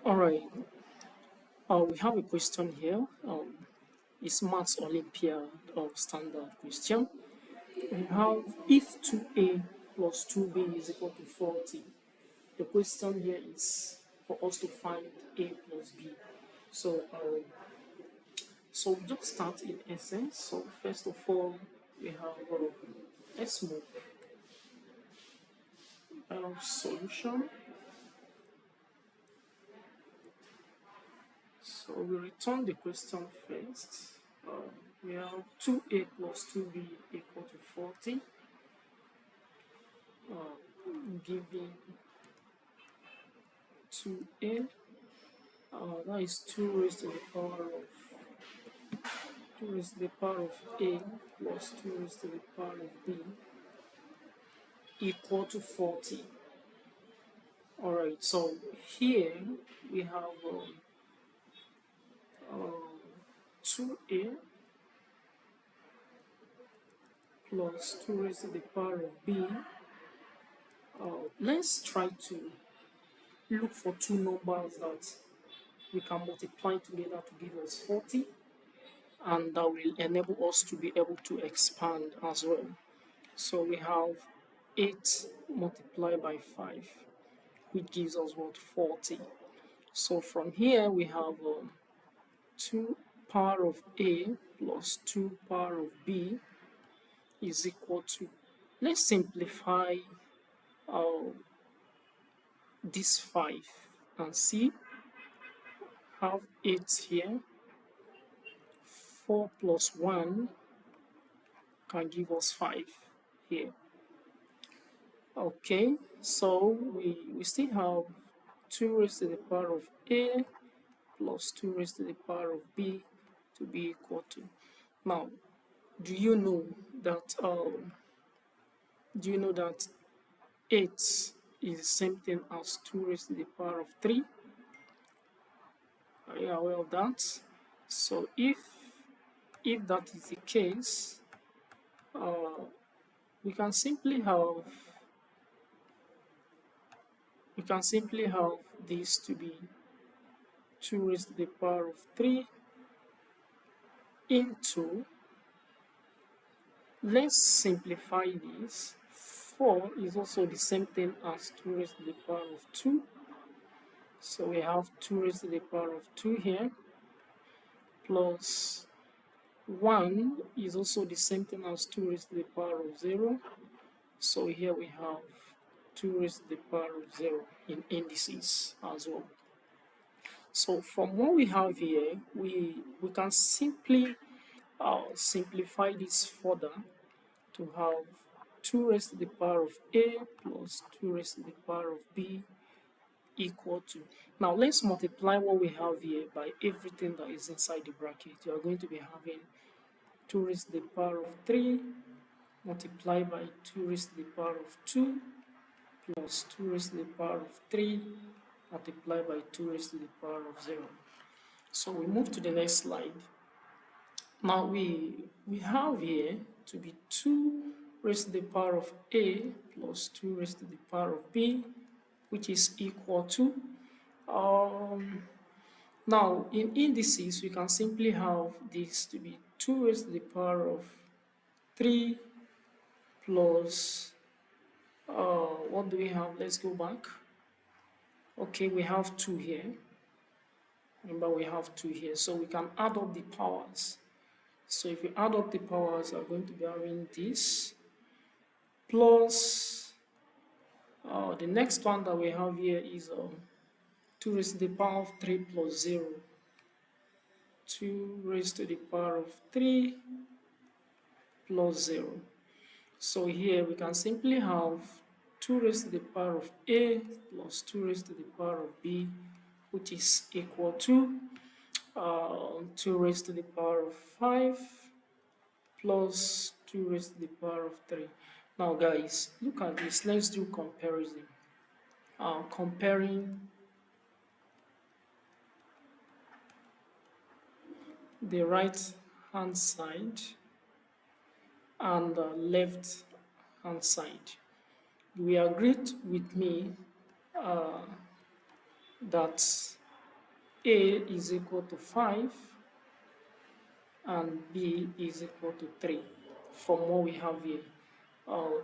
All right. We have a question here. It's Maths Olympiad standard question. We have if 2a plus 2b is equal to 40. The question here is for us to find a plus b. So, so we just start in essence. So first of all, we have let's move solution. So we return the question first. We have 2a plus 2b equal to 40, giving 2a, that is 2 raised to the power of 2 raised to the power of a plus 2 raised to the power of b equal to 40. All right, so here we have 2a plus 2 raised to the power of b. Let's try to look for two numbers that we can multiply together to give us 40, and that will enable us to be able to expand as well. So we have 8 multiplied by 5, which gives us what? 40. So from here we have 2 power of a plus 2 power of b is equal to, let's simplify this 5 and see. Have 8 here. 4 plus 1 can give us 5 here. Okay, so we still have 2 raised to the power of a plus 2 raised to the power of b to be equal to. Now, do you know that 8 is the same thing as 2 raised to the power of 3? Are you aware of that? So if that is the case, we can simply have this to be 2 raised to the power of 3 into, let's simplify this. 4 is also the same thing as 2 raised to the power of 2. So we have 2 raised to the power of 2 here, plus 1 is also the same thing as 2 raised to the power of 0. So here we have 2 raised to the power of 0 in indices as well. So from what we have here, we can simply simplify this further to have 2 raised to the power of a plus 2 raised to the power of b equal to. Now let's multiply what we have here by everything that is inside the bracket. You are going to be having 2 raised to the power of 3 multiplied by 2 raised to the power of 2 plus 2 raised to the power of 3 multiplied by 2 raised to the power of 0. So we move to the next slide. Now we have here to be 2 raised to the power of a plus 2 raised to the power of b, which is equal to, now in indices we can simply have this to be 2 raised to the power of 3 plus, what do we have? Let's go back. Okay, we have 2 here. Remember, we have 2 here, so we can add up the powers. So if we add up the powers, we're going to be having this plus, the next one that we have here is 2 raised to the power of 3 plus 0. 2 raised to the power of 3 plus 0. So here we can simply have 2 raised to the power of a plus 2 raised to the power of b, which is equal to 2 raised to the power of 5 plus 2 raised to the power of 3. Now guys, look at this. Let's do comparison. Comparing the right hand side and the left hand side. You will agree with me that A is equal to 5 and B is equal to 3 from what we have here.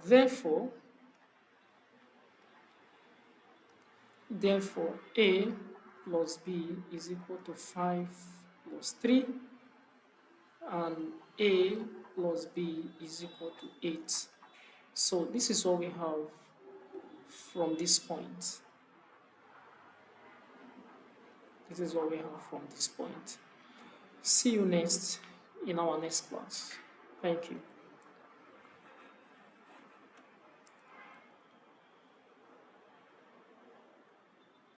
Therefore, A plus B is equal to 5 plus 3 and A plus B is equal to 8. So this is what we have from this point. This is what we have from this point. See you next in our next class. Thank you.